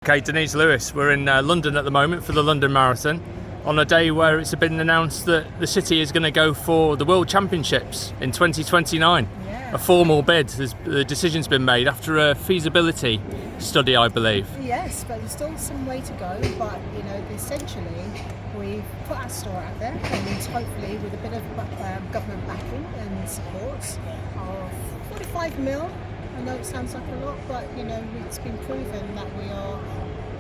Okay, Denise Lewis, we're in London at the moment for the London Marathon on a day where it's been announced that the city is going to go for the World Championships in 2029. Yeah. A formal bid. The decision's been made after a feasibility study, I believe. Yes, but there's still some way to go. But essentially, we've put our store out there, and hopefully, with a bit of government backing and support of 45 mil. I know it sounds like a lot, but it's been proven that we are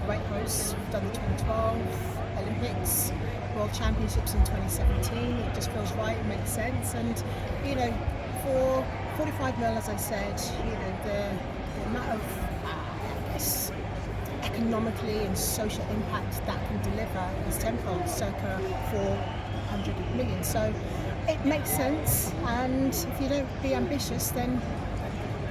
great hosts. We've done the 2012 Olympics, World Championships in 2017. It just feels right, it makes sense. And for 45 mil, as I said, the amount of economically and social impact that can deliver is tenfold, circa 400 million. So it makes sense, and if you don't be ambitious, then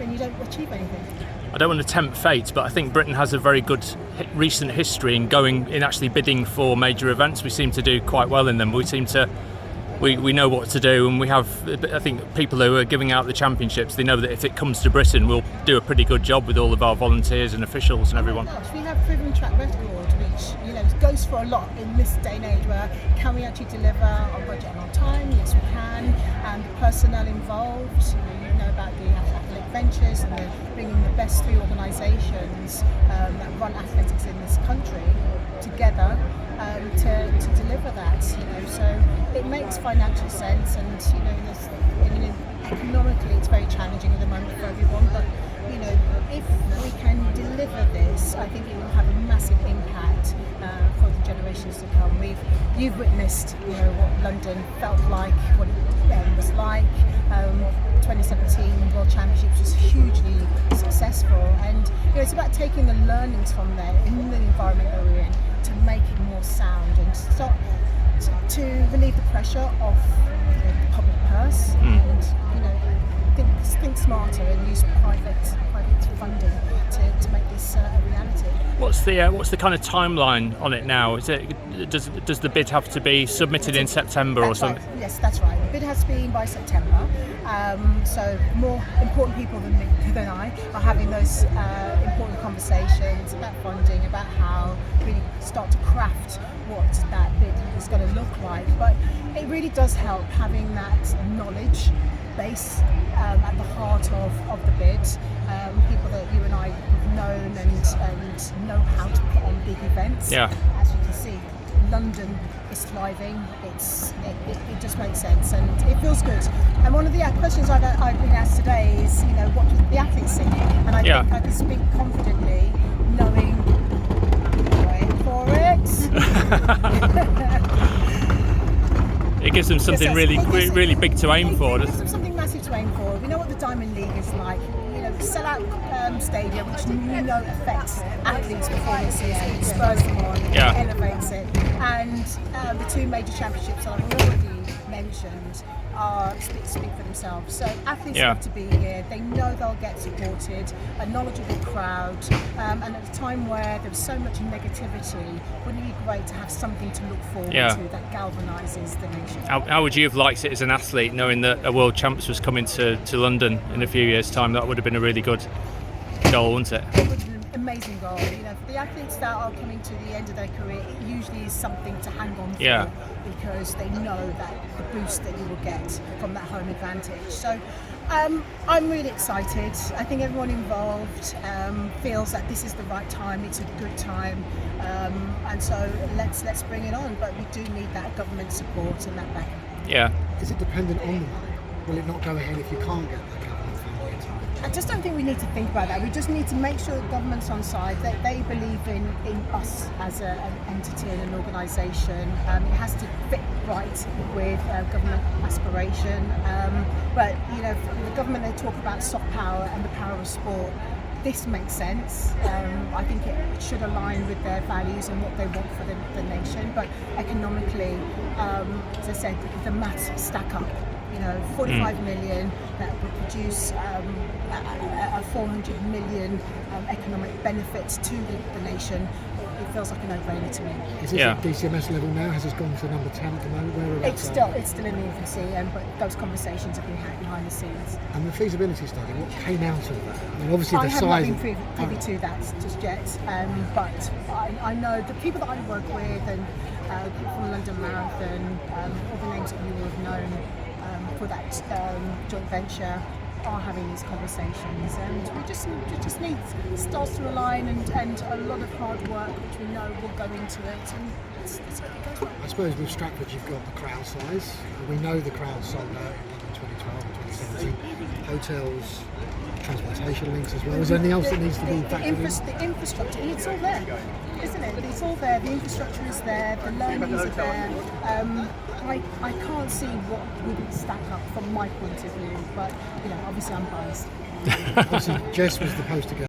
you don't achieve anything. I don't want to tempt fate, but I think Britain has a very good recent history in actually bidding for major events. We seem to do quite well in them. We know what to do, and we have, I think, people who are giving out the championships, they know that if it comes to Britain, we'll do a pretty good job with all of our volunteers and officials and everyone. Oh gosh, we have proven track record, which goes for a lot in this day and age, where can we actually deliver on budget and on time? Yes, we can. And the personnel involved, you know about the athletic ventures and bringing the best three organisations that run athletics in this country together to deliver that. So it makes financial sense, and economically it's very challenging at the moment for everyone. But if we can deliver this, I think it will have a massive impact for the generations to come. You've witnessed, what London felt like, what it was like. 2017 World Championships was hugely successful, and it's about taking the learnings from there in the environment that we're in to make it more sound and start to relieve the pressure of the public purse and think smarter and use private funding to make this a reality. What's the kind of timeline on it now? Does the bid have to be submitted in September or something? Right. Yes, that's right. The bid has to be in by September. So more important people than I are having those important conversations about funding, about how we start to craft what that bid is going to look like. But it really does help having that knowledge base at the heart of the bid. People that you and I have known and know how to put on big events. Yeah. As you can see, London is thriving. It just makes sense, and it feels good. And one of the questions I've been asked today is, what do the athletes think? And I think I can speak confidently, knowing. Wait for it. It gives them something really big to aim for. It gives them something massive to aim for. We know what the Diamond League is like. Sell-out stadium, which affects athletes' performances, it spurs them on, it elevates it. And the two major championships that I've already mentioned speak for themselves. So athletes have to be here. They know they'll get supported, a knowledgeable crowd, and at a time where there's so much negativity, wouldn't it be great to have something to look forward to that galvanises the nation? How would you have liked it as an athlete, knowing that a World Champs was coming to London in a few years' time? That would have been a really good goal, wouldn't it? It would have been an amazing goal. For the athletes that are coming to the end of their career, it usually is something to hang on for, because they know that the boost that you will get from that home advantage. So I'm really excited. I think everyone involved feels that this is the right time, it's a good time, and so let's bring it on. But we do need that government support and that backing. Yeah. Is it dependent on the money? Will it not go ahead if you can't get that government funding in time? I just don't think we need to think about that. We just need to make sure the government's on side, that they believe in us as an entity and an organisation. It has to fit right with government aspiration. But the government, they talk about soft power and the power of sport. This makes sense. I think it should align with their values and what they want for the nation. But economically, as I said, the maths stack up. 45 million that would produce a 400 million economic benefits to the nation. it feels like a no-brainer to me. Is this at DCMS level now? Has this gone to number 10 at the moment? Where It's still in the infancy, but those conversations have been had behind the scenes. And the feasibility study, what came out of that? I mean, obviously I the have size. not been privy to that just yet, but I know the people that I work with and people from London Marathon, all the names that you will have known for that joint venture are having these conversations, and we just need stars to align and a lot of hard work which we know will go into it, and let's hope it goes well. I suppose with Stratford you've got the crowd size. We know the crowd sold out in 2012 and 2017. Hotels, transportation links as well. Is there anything else that needs to be factored in? The infrastructure, it's all there, isn't it? It's all there. The infrastructure is there. The learnings are there. I can't see what wouldn't stack up from my point of view, but obviously I'm biased. Obviously, Jess was the poster girl